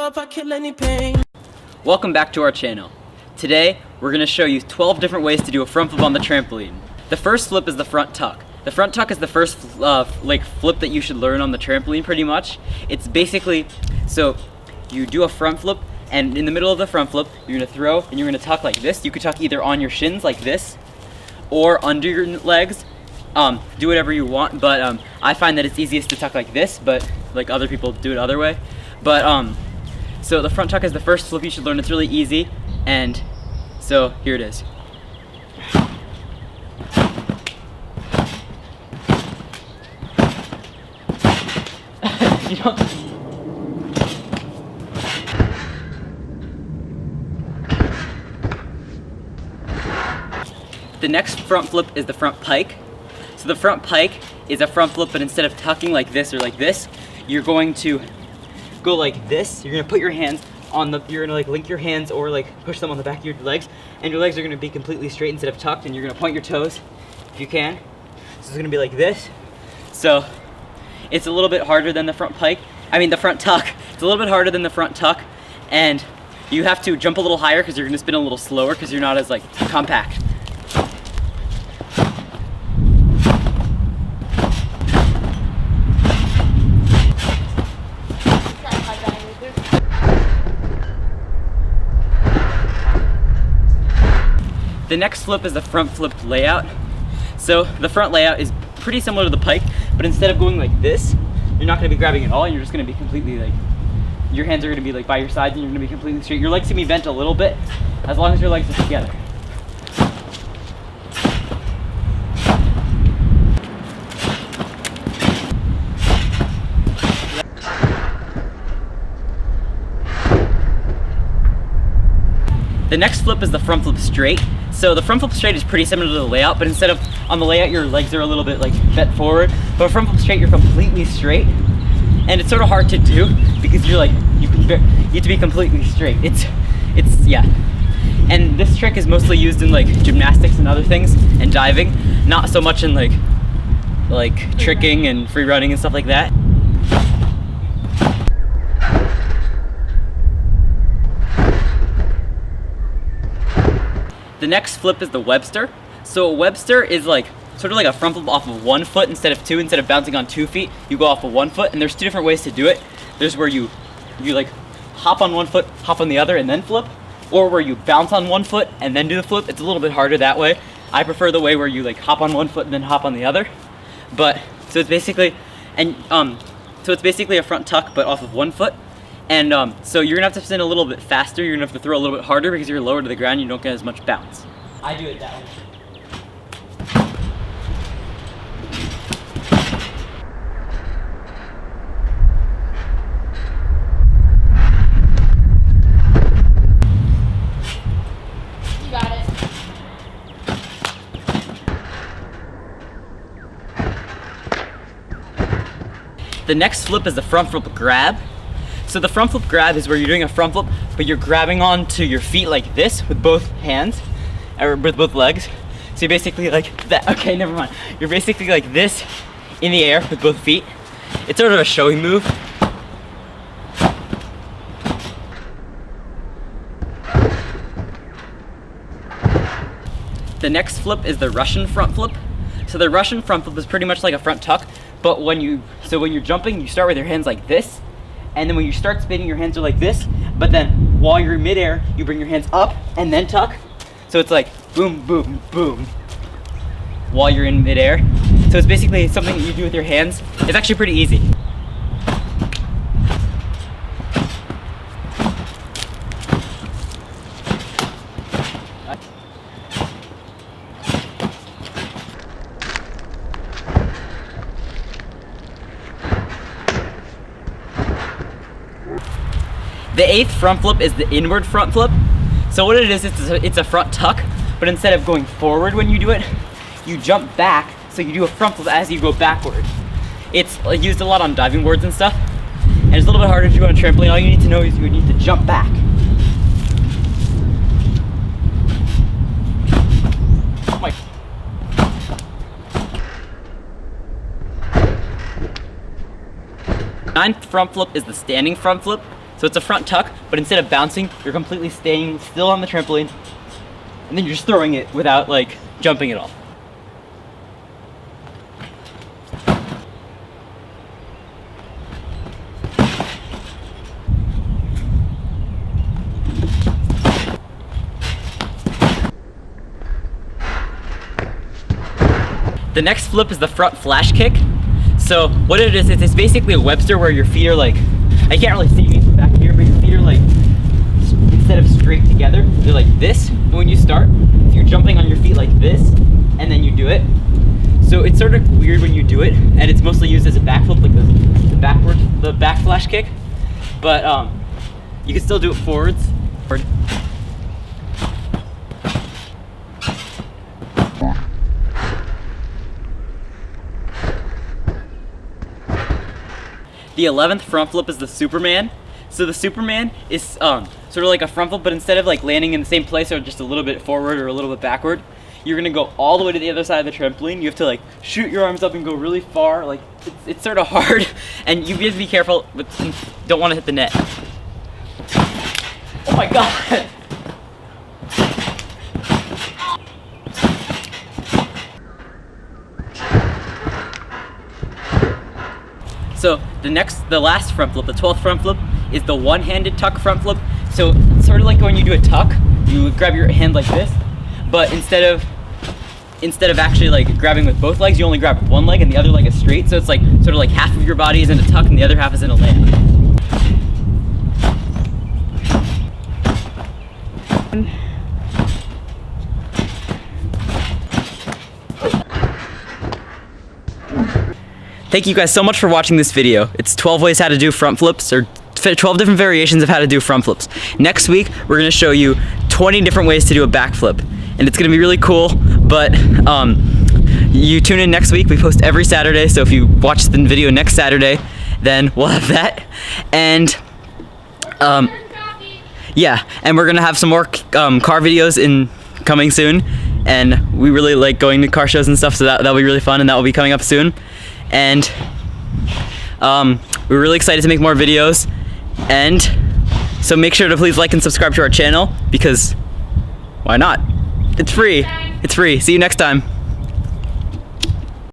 up, I kill any pain. Welcome back to our channel. Today, we're going to show you 12 different ways to do a front flip on the trampoline. The first flip is the front tuck. The front tuck is the first flip that you should learn on the trampoline pretty much. It's basically, so you do a front flip, and in the middle of the front flip, you're going to throw and you're going to tuck like this. You could tuck either on your shins like this or under your legs. Do whatever you want, but I find that it's easiest to tuck like this, but like other people do it other way. But so the front tuck is the first flip you should learn. It's really easy, and so here it is. You don't. The next front flip is the front pike. So the front pike is a front flip, but instead of tucking like this or like this, you're going to go like this. You're gonna put your hands on the, you're gonna like link your hands or like push them on the back of your legs, and your legs are gonna be completely straight instead of tucked, and you're gonna point your toes if you can. So it's gonna be like this. So it's a little bit harder than the front pike. I mean the front tuck. It's a little bit harder than the front tuck, and you have to jump a little higher because you're gonna spin a little slower because you're not as like compact. The next flip is the front flip layout. So the front layout is pretty similar to the pike, but instead of going like this, you're not gonna be grabbing at all, and you're just gonna be completely like, your hands are gonna be like by your sides, and you're gonna be completely straight. Your legs can be bent a little bit, as long as your legs are together. The next flip is the front flip straight. So the front flip straight is pretty similar to the layout, but instead of on the layout your legs are a little bit like bent forward, but front flip straight you're completely straight, and it's sort of hard to do because you're like you have to be completely straight. It's yeah. And this trick is mostly used in like gymnastics and other things and diving, not so much in like tricking and free running and stuff like that. The next flip is the Webster. So a Webster is like sort of like a front flip off of 1 foot instead of 2. Instead of bouncing on 2 feet, you go off of 1 foot, and there's 2 different ways to do it. There's where you like hop on 1 foot, hop on the other, and then flip, or where you bounce on 1 foot and then do the flip. It's a little bit harder that way. I prefer the way where you like hop on 1 foot and then hop on the other. But so it's basically, and so it's basically a front tuck but off of 1 foot. And so you're gonna have to spin a little bit faster, you're gonna have to throw a little bit harder because you're lower to the ground, you don't get as much bounce. I do it that way. You got it. The next flip is the front flip grab. So the front flip grab is where you're doing a front flip, but you're grabbing onto your feet like this with both hands, or with both legs. So you're basically like that. Okay, never mind. You're basically like this in the air with both feet. It's sort of a showy move. The next flip is the Russian front flip. So the Russian front flip is pretty much like a front tuck, but when you're jumping, you start with your hands like this. And then when you start spinning, your hands are like this, but then while you're in midair, you bring your hands up and then tuck. So it's like boom, boom, boom, while you're in midair. So it's basically something that you do with your hands. It's actually pretty easy. The 8th front flip is the inward front flip. So what it is, it's a front tuck, but instead of going forward when you do it, you jump back, so you do a front flip as you go backward. It's used a lot on diving boards and stuff, and it's a little bit harder to do on a trampoline. All you need to know is you need to jump back. Oh my. Ninth front flip is the standing front flip. So it's a front tuck, but instead of bouncing, you're completely staying still on the trampoline, and then you're just throwing it without like jumping at all. The next flip is the front flash kick. So what it is it's basically a Webster where your feet are like, I can't really see me from back here, but your feet are like, instead of straight together, they're like this. And when you start, you're jumping on your feet like this, and then you do it. So it's sort of weird when you do it, and it's mostly used as a backflip, like the back flash kick. But you can still do it forwards. The 11th front flip is the Superman. So the Superman is sort of like a front flip, but instead of like landing in the same place or just a little bit forward or a little bit backward, you're gonna go all the way to the other side of the trampoline. You have to like shoot your arms up and go really far. Like it's sort of hard, and you have to be careful, but don't want to hit the net. Oh my God! So the last front flip, the 12th front flip, is the one-handed tuck front flip. So it's sort of like when you do a tuck, you grab your hand like this, but instead of actually like grabbing with both legs, you only grab one leg and the other leg is straight. So it's like sort of like half of your body is in a tuck and the other half is in a land. Thank you guys so much for watching this video. It's 12 ways how to do front flips, or 12 different variations of how to do front flips. Next week, we're gonna show you 20 different ways to do a back flip. And it's gonna be really cool, but you tune in next week. We post every Saturday, so if you watch the video next Saturday, then we'll have that. And yeah, and we're gonna have some more car videos coming soon. And we really like going to car shows and stuff, so that'll be really fun, and that will be coming up soon. And we're really excited to make more videos, and so make sure to please like and subscribe to our channel, because why not? It's free. It's free. See you next time.